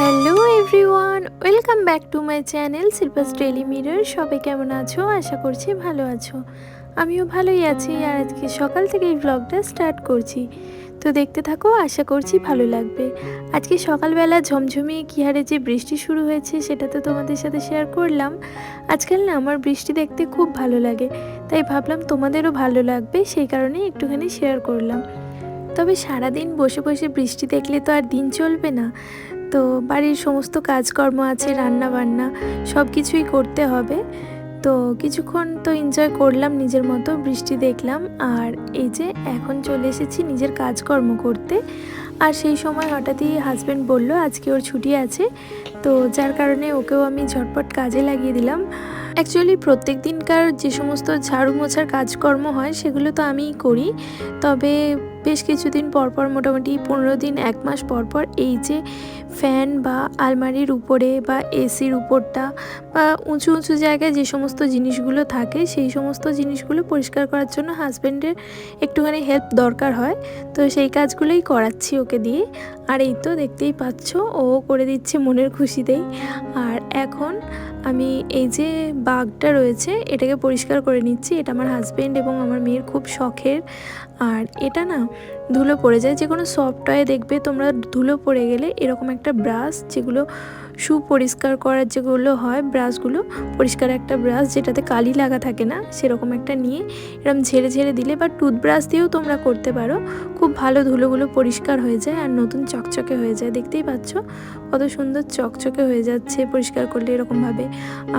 Hello everyone, welcome back to my channel Shilpa's daily mirror. সবাই কেমন আছো? আশা করছি ভালো আছো। আমিও ভালোই আছি আর আজকে সকাল থেকে এই ব্লগটা স্টার্ট করছি। তো দেখতে থাকো, আশা করছি ভালো লাগবে। আজকে সকালবেলা ঝমঝমিয়ে কি হারে যে বৃষ্টি শুরু হয়েছে সেটা তো তোমাদের সাথে শেয়ার করলাম। আজকাল না আমার বৃষ্টি দেখতে খুব ভালো লাগে, তাই ভাবলাম তোমাদেরও ভালো লাগবে, সেই কারণেই একটুখানি শেয়ার করলাম। তবে সারাদিন বসে বসে বৃষ্টি দেখলে তো আর দিন চলবে না। তো বাড়ির সমস্ত কাজকর্ম আছে, রান্না বান্না সব কিছুই করতে হবে। তো কিছুক্ষণ তো এনজয় করলাম নিজের মতো, বৃষ্টি দেখলাম। আর এই যে এখন চলে এসেছি নিজের কাজকর্ম করতে। আর সেই সময় হঠাৎই হাজব্যান্ড বলল আজকে ওর ছুটি আছে, তো যার কারণে ওকেও আমি ঝটপট কাজে লাগিয়ে দিলাম। অ্যাকচুয়ালি প্রত্যেক দিনকার যে সমস্ত ঝাড়ু মোছার কাজকর্ম হয় সেগুলো তো আমিই করি, তবে বেশ কিছুদিন পরপর, মোটামুটি 15 দিন 1 মাস পরপর এই যে ফ্যান বা আলমারির উপরে বা এসির উপরটা বা উঁচু উঁচু জায়গায় যে সমস্ত জিনিসগুলো থাকে সেই সমস্ত জিনিসগুলো পরিষ্কার করার জন্য হাজব্যান্ডের একটুখানি হেল্প দরকার হয়। তো সেই কাজগুলোই করাচ্ছি ওকে দিয়ে। আর এই তো দেখতেই পাচ্ছ, ও করে দিচ্ছে মনের খুশিতেই। আর এখন আমি এই যে বাগটা রয়েছে এটাকে পরিষ্কার করে নিচ্ছি। এটা আমার হাজব্যান্ড এবং আমার মেয়ের খুব শখের। আর এটা না ধুলো পড়ে যায়, যে কোনো সফট টয়ে দেখবে তোমরা ধুলো পড়ে গেলে এরকম একটা ব্রাশ, যেগুলো শু পরিষ্কার করার যেগুলো হয় ব্রাশগুলো, পরিষ্কার একটা ব্রাশ যেটাতে কালি লাগা থাকে না, সেরকম একটা নিয়ে এরকম ঝেড়ে ঝেড়ে দিলে বা টুথব্রাশ দিয়েও তোমরা করতে পারো, খুব ভালো ধুলোগুলো পরিষ্কার হয়ে যায় আর নতুন চকচকে হয়ে যায়। দেখতেই পাচ্ছ কত সুন্দর চকচকে হয়ে যাচ্ছে পরিষ্কার করলে এরকমভাবে।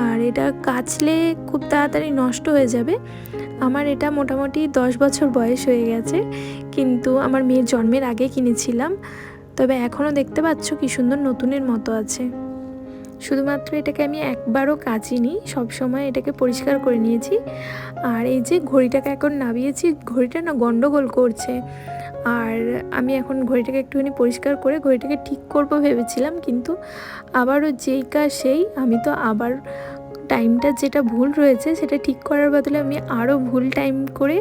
আর এটা কাচলে খুব তাড়াতাড়ি নষ্ট হয়ে যাবে। আমার এটা মোটামুটি 10 বছর বয়স হয়ে গেছে, কিন্তু আমার মেয়ের জন্মের আগে কিনেছিলাম। তবে এখনও দেখতে পাচ্ছ কি সুন্দর নতুনের মতো আছে। শুধুমাত্র এটাকে আমি একবারও কাচিনি, সবসময় এটাকে পরিষ্কার করে নিয়েছি। আর এই যে ঘড়িটাকে এখন নামিয়েছি, ঘড়িটা না গন্ডগোল করছে। আর আমি এখন ঘড়িটাকে একটুখানি পরিষ্কার করে ঘড়িটাকে ঠিক করব ভেবেছিলাম, কিন্তু আবারও যেই কাজ সেই, আমি তো আবার টাইমটা যেটা ভুল রয়েছে সেটা ঠিক করার বদলে আমি আরও ভুল টাইম করে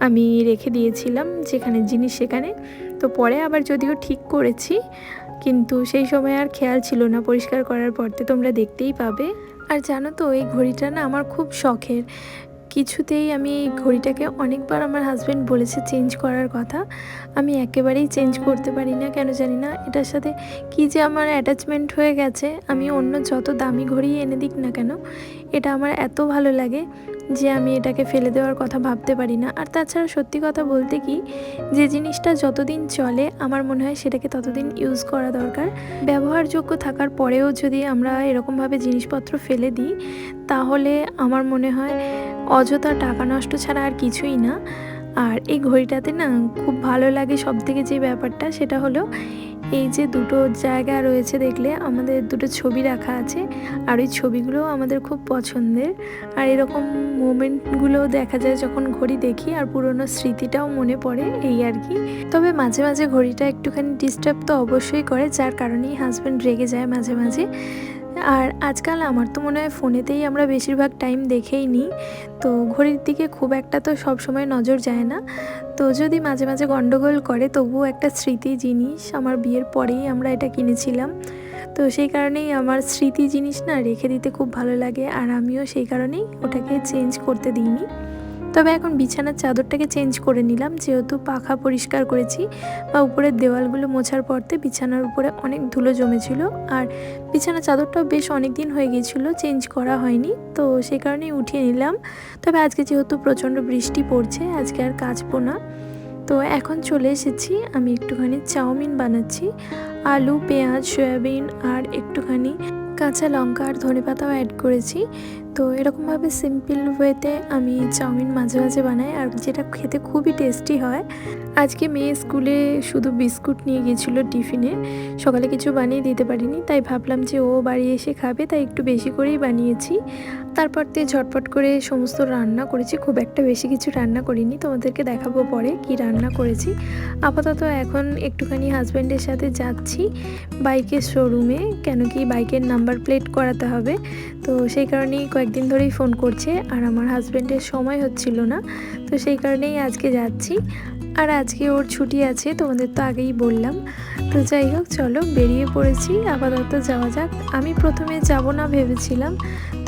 আমি রেখে দিয়েছিলাম যেখানে জিনিস সেখানে। তো পরে আবার যদিও ঠিক করেছি, কিন্তু সেই সময় আর খেয়াল ছিল না, পরিষ্কার করার পরতে তোমরা দেখতেই পাবে। আর জানো তো এই ঘড়িটা না আমার খুব শখের। কিছুতেই আমি এই ঘড়িটাকে অনেকবার আমার হাজব্যান্ড বলেছে চেঞ্জ করার কথা, আমি একেবারেই চেঞ্জ করতে পারি না, কেন জানি না। এটার সাথে কি যে আমার অ্যাটাচমেন্ট হয়ে গেছে, আমি অন্য যত দামি ঘড়ি এনে দিক না কেন, এটা আমার এত ভালো লাগে যে আমি এটাকে ফেলে দেওয়ার কথা ভাবতে পারি না। আর তাছাড়া সত্যি কথা বলতে কি, যে জিনিসটা যতদিন চলে আমার মনে হয় সেটাকে ততদিন ইউজ করা দরকার। ব্যবহারযোগ্য থাকার পরেও যদি আমরা এরকমভাবে জিনিসপত্র ফেলে দিই, তাহলে আমার মনে হয় অযথা টাকা নষ্ট ছাড়া আর কিছুই না। আর এই ঘড়িটাতে না খুব ভালো লাগে সবথেকে যে ব্যাপারটা, সেটা হলো এই যে দুটো জায়গা রয়েছে, দেখলে আমাদের দুটো ছবি রাখা আছে, আর ওই ছবিগুলো আমাদের খুব পছন্দের। আর এরকম মোমেন্টগুলো দেখা যায় যখন ঘড়ি দেখি, আর পুরনো স্মৃতিটাও মনে পড়ে, এই আর কি। তবে মাঝে মাঝে ঘড়িটা একটুখানি ডিস্টার্ব তো অবশ্যই করে, যার কারণেই হাজব্যান্ড রেগে যায় মাঝে মাঝে। আর আজকাল আমার তো মনে হয় ফোনেতেই আমরা বেশিরভাগ টাইম দেখেই নিই, তো ঘড়ির দিকে খুব একটা তো সব সময় নজর যায় না। তো যদি মাঝে মাঝে গন্ডগোল করে, তবুও একটা স্মৃতি জিনিস, আমার বিয়ের পরেই আমরা এটা কিনেছিলাম। তো সেই কারণেই আমার স্মৃতি জিনিস না রেখে দিতে খুব ভালো লাগে, আর আমিও সেই কারণেই ওটাকে চেঞ্জ করতে দিইনি। তবে এখন বিছানার চাদরটাকে চেঞ্জ করে নিলাম, যেহেতু পাখা পরিষ্কার করেছি বা উপরের দেওয়ালগুলো মোছার পরতে বিছানার উপরে অনেক ধুলো জমেছিল, আর বিছানার চাদরটাও বেশ অনেক দিন হয়ে গিয়েছিলো, চেঞ্জ করা হয়নি, তো সেই কারণেই উঠিয়ে নিলাম। তবে আজকে যেহেতু প্রচণ্ড বৃষ্টি পড়ছে, আজকে আর কাচবো না। তো এখন চলে এসেছি, আমি একটুখানি চাউমিন বানাচ্ছি। আলু, পেঁয়াজ, সয়াবিন আর একটুখানি কাঁচা লঙ্কা আর ধনেপাতাও অ্যাড করেছি। তো এরকমভাবে সিম্পল ওয়েতে আমি চাউমিন মাঝে মাঝে বানাই, আর যেটা খেতে খুবই টেস্টি হয়। আজকে মেয়ে স্কুলে শুধু বিস্কুট নিয়ে গিয়েছিলো টিফিনে, সকালে কিছু বানিয়ে দিতে পারিনি, তাই ভাবলাম যে ও বাড়ি এসে খাবে, তাই একটু বেশি করেই বানিয়েছি। তারপর দিয়ে ঝটপট করে সমস্ত রান্না করেছি, খুব একটা বেশি কিছু রান্না করিনি, তোমাদেরকে দেখাবো পরে কি রান্না করেছি। আপাতত এখন একটুখানি হাজব্যান্ডের সাথে যাচ্ছি বাইকের শোরুমে, কেন কি বাইকের নাম্বার প্লেট করাতে হবে। তো সেই কারণেই কয়েকদিন ধরেই ফোন করছে, আর আমার হাজব্যান্ডের সময় হচ্ছিল না, তো সেই কারণেই আজকে যাচ্ছি। আর আজকে ওর ছুটি আছে, তোমাদের তো আগেই বললাম। তো তো যাই হোক, চলো বেরিয়ে পড়েছি, আপাতত যাওয়া যাক। আমি প্রথমে যাব না ভেবেছিলাম,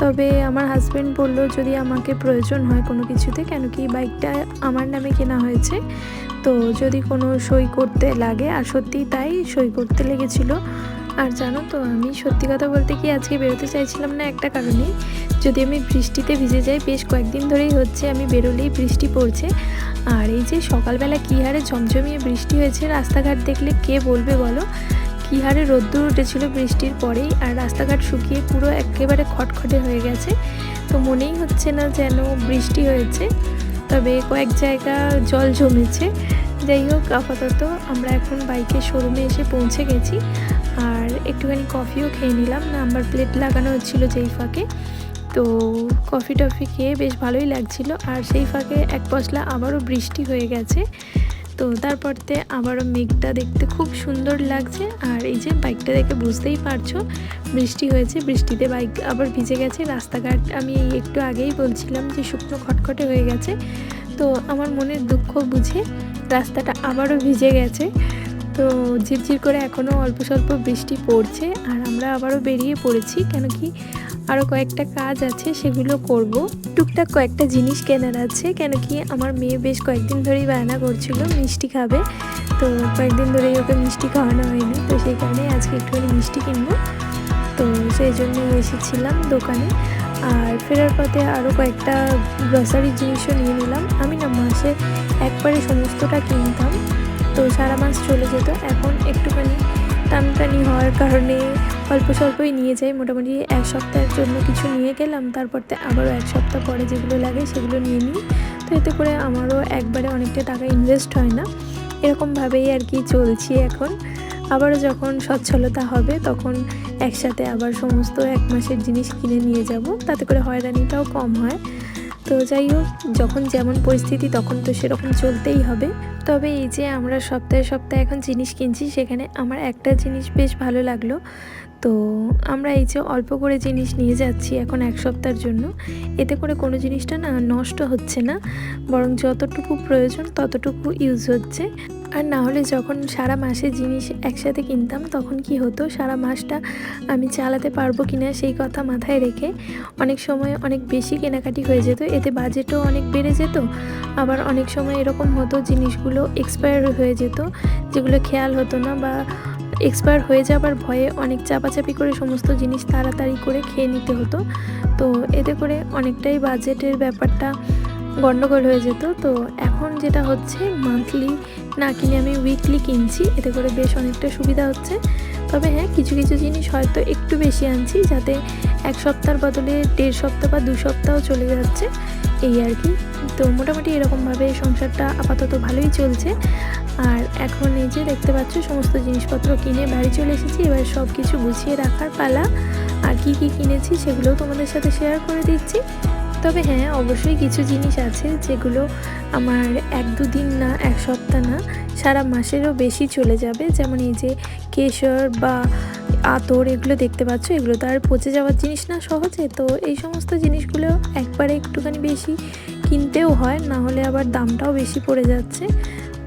তবে আমার হাজব্যান্ড বললো যদি আমাকে প্রয়োজন হয় কোনো কিছুতে, কেন কি বাইকটা আমার নামে কেনা হয়েছে, তো যদি কোনো সই করতে লাগে, আর সত্যিই তাই সই করতে লেগেছিলো। আর জানো তো, আমি সত্যি কথা বলতে কি আজকে বেরোতে চাইছিলাম না একটা কারণে, যদি আমি বৃষ্টিতে ভিজে যাই, বেশ কয়েকদিন ধরেই হচ্ছে আমি বেরোলেই বৃষ্টি পড়ছে। আর এই যে সকালবেলা কী হারে ঝমঝমিয়ে বৃষ্টি হয়েছে, রাস্তাঘাট দেখলে কে বলবে বলো, কী হারে রোদ্দুর উঠেছিল বৃষ্টির পরেই, আর রাস্তাঘাট শুকিয়ে পুরো একেবারে খটখটে হয়ে গেছে। তো মনেই হচ্ছে না যেন বৃষ্টি হয়েছে, তবে কয়েক জায়গা জল জমেছে। যাই হোক, আপাতত আমরা এখন বাইকের শোরুমে এসে পৌঁছে গেছি। আর একটুখানি কফিও খেয়ে নিলাম, নাম্বার প্লেট লাগানো হচ্ছিলো যেই ফাঁকে, তো কফি টফি খেয়ে বেশ ভালোই লাগছিল। আর সেই ফাঁকে এক পশলা আবারও বৃষ্টি হয়ে গেছে, তো তারপরতে আবারও মেঘটা দেখতে খুব সুন্দর লাগছে। আর এই যে বাইকটা দেখে বুঝতেই পারছো বৃষ্টি হয়েছে, বৃষ্টিতে বাইক আবার ভিজে গেছে। রাস্তাঘাট আমি একটু আগেই বলছিলাম যে শুকনো খটখটে হয়ে গেছে, তো আমার মনের দুঃখ বুঝে রাস্তাটা আবারও ভিজে গেছে। তো ঝিরঝির করে এখনও অল্প স্বল্প বৃষ্টি পড়ছে, আর আমরা আবারও বেরিয়ে পড়েছি, কেন কি আরও কয়েকটা কাজ আছে, সেগুলো করব। টুকটাক কয়েকটা জিনিস কেনার আছে, কেন কি আমার মেয়ে বেশ কয়েকদিন ধরেই বায়না করছিল মিষ্টি খাবে, তো কয়েকদিন ধরেই ওকে মিষ্টি খাওয়ানো হয়নি, তো সেই কারণে আজকে একটুখানি মিষ্টি কিনবো, তো সেই জন্যই এসেছিলাম দোকানে। আর ফেরার পথে আরও কয়েকটা গ্রসারি জিনিসও নিয়ে নিলাম। আমি না মাসে একবারে সমস্তটা কিনতাম, তো সারা মাস চলে যেত। এখন একটুখানি টানটানি হওয়ার কারণে অল্প স্বল্পই নিয়ে যাই, মোটামুটি এক সপ্তাহের জন্য কিছু নিয়ে গেলাম, তারপর আবারও এক সপ্তাহ পরে যেগুলো লাগে সেগুলো নিয়ে নিই। তো এতে করে আমারও একবারে অনেকটা টাকা ইনভেস্ট হয় না, এরকমভাবেই আর কি চলছি এখন। আবারও যখন সচ্ছলতা হবে তখন একসাথে আবার সমস্ত এক মাসের জিনিস কিনে নিয়ে যাব, তাতে করে হয়রানিটাও কম হয়। তো যাই হোক, যখন যেমন পরিস্থিতি তখন তো সেরকম চলতেই হবে। তবে এই যে আমরা সপ্তাহে সপ্তাহে এখন জিনিস কিনছি, সেখানে আমার একটা জিনিস বেশ ভালো লাগলো। তো আমরা এই যে অল্প করে জিনিস নিয়ে যাচ্ছি এখন এক সপ্তাহের জন্য, এতে করে কোনো জিনিসটা না নষ্ট হচ্ছে না, বরং যতটুকু প্রয়োজন ততটুকু ইউজ হচ্ছে। আর না হলে যখন সারা মাসে জিনিস একসাথে কিনতাম, তখন কি হতো, সারা মাসটা আমি চালাতে পারবো কিনা সেই কথা মাথায় রেখে অনেক সময় অনেক বেশি কেনাকাটি হয়ে যেত, এতে বাজেটও অনেক বেড়ে যেত। আবার অনেক সময় এরকম হতো জিনিসগুলো এক্সপায়ার হয়ে যেত, যেগুলো খেয়াল হতো না, বা এক্সপায়ার হয়ে যাবার ভয়ে অনেক চাপাচাপি করে সমস্ত জিনিস তাড়াতাড়ি করে খেয়ে নিতে হতো। তো এতে করে অনেকটাই বাজেটের ব্যাপারটা গন্ডগোল হয়ে যেত। তো এখন যেটা হচ্ছে, মান্থলি না কিনে আমি উইকলি কিনছি, এতে করে বেশ অনেকটা সুবিধা হচ্ছে। তবে হ্যাঁ, কিছু কিছু জিনিস হয়তো একটু বেশি আনছি, যাতে এক সপ্তাহের বদলে 1.5 সপ্তাহ বা 2 সপ্তাহ চলে যাচ্ছে, এই আর কি। তো মোটামুটি এরকমভাবে সংসারটা আপাতত ভালোই চলছে। আর এখন এই যে দেখতে পাচ্ছ সমস্ত জিনিসপত্র কিনে বাড়ি চলে এসেছি, এবার সব কিছু গুছিয়ে রাখার পালা। আর কি কি কিনেছি সেগুলোও তোমাদের সাথে শেয়ার করে দিচ্ছি। তবে হ্যাঁ, অবশ্যই কিছু জিনিস আছে যেগুলো আমার 1-2 দিন না, 1 সপ্তাহ না, সারা মাসেরও বেশি চলে যাবে। যেমন এই যে কেশর বা আতর, এগুলো দেখতে পাচ্ছ, এগুলো তো আর পচে যাওয়ার জিনিস না সহজে, তো এই সমস্ত জিনিসগুলো একবারে একটুখানি বেশি কিনতেও হয়, না হলে আবার দামটাও বেশি পড়ে যাচ্ছে।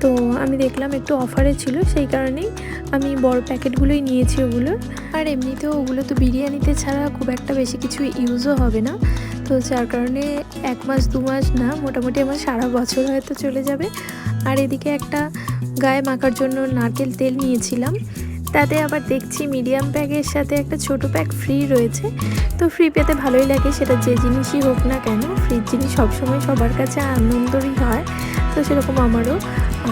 তো আমি দেখলাম একটু অফারে ছিল, সেই কারণেই আমি বড় প্যাকেটগুলোই নিয়েছি ওগুলোর। আর এমনিতেও ওগুলো তো বিরিয়ানিতে ছাড়া খুব একটা বেশি কিছু ইউজও হবে না, তো যার কারণে 1 মাস 2 মাস না, মোটামুটি আমার সারা বছর হয়তো চলে যাবে। আর এদিকে একটা গায়ে মাখার জন্য নারকেল তেল নিয়েছিলাম, তাতে আবার দেখছি মিডিয়াম প্যাকের সাথে একটা ছোট প্যাক ফ্রি রয়েছে। তো ফ্রি পেতে ভালোই লাগে, সেটা যে জিনিসই হোক না কেন, ফ্রির জিনিস সবসময় সবার কাছে আনন্দই হয়, তো সেরকম আমারও।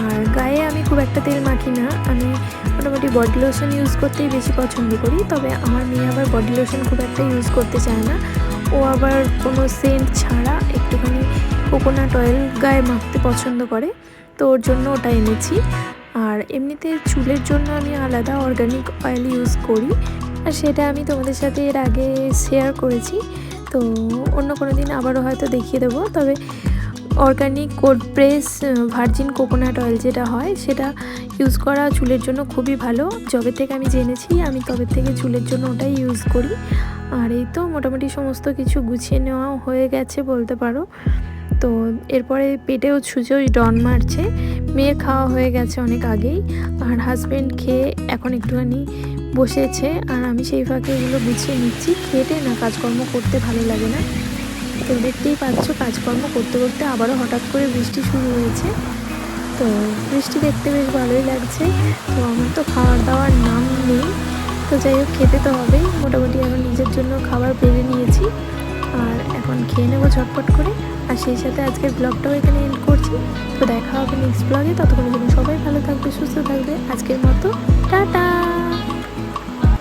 আর গায়ে আমি খুব একটা তেল মাখি না, আমি মোটামুটি বডি লোশন ইউজ করতেই বেশি পছন্দ করি। তবে আমার মেয়ে আবার বডি লোশন খুব একটা ইউজ করতে চায় না, ও আবার কোনো সেন্ট ছাড়া একটুখানি কোকোনাট অয়েল গায়ে মাখতে পছন্দ করে, তো ওর জন্য ওটা এনেছি। আর এমনিতে চুলের জন্য আমি আলাদা অর্গানিক অয়েল ইউজ করি, আর সেটা আমি তোমাদের সাথে এর আগে শেয়ার করেছি, তো অন্য কোনো দিন আবারও হয়তো দেখিয়ে দেবো। তবে organic cold press virgin coconut oil যেটা হয়, সেটা ইউজ করা চুলের জন্য খুবই ভালো। যবে থেকে আমি জেনেছি, আমি তবে থেকে চুলের জন্য ওটাই ইউজ করি। আর এই তো মোটামুটি সমস্ত কিছু গুছিয়ে নেওয়া হয়ে গেছে বলতে পারো। তো এরপরে পেটেও ছুঁচে ওই ডন মারছে। মেয়ের খাওয়া হয়ে গেছে অনেক আগেই, আর হাজব্যান্ড খেয়ে এখন একটুখানি বসেছে, আর আমি সেই ফাঁকে এগুলো গুছিয়ে নিচ্ছি। খেটে না কাজকর্ম করতে ভালো লাগে না। তো দেখতেই পাচ্ছ কাজকর্ম করতে করতে আবারও হঠাৎ করে বৃষ্টি শুরু হয়েছে। তো বৃষ্টি দেখতে বেশ ভালোই লাগছে। তো আমার তো খাওয়ার দাওয়ার নাম নেই, তো যাই হোক খেতে তো হবেই। মোটামুটি এখন নিজের জন্য খাবার বেড়ে নিয়েছি, আর এখন খেয়ে নেবো ঝটপট করে। আর সেই সাথে আজকের ব্লগটাও এখানে এন্ড করছি। তো দেখা হবে নেক্সট ব্লগে। ততক্ষণের জন্য সবাই ভালো থাকবে, সুস্থ থাকবে। আজকের মতো টাটা।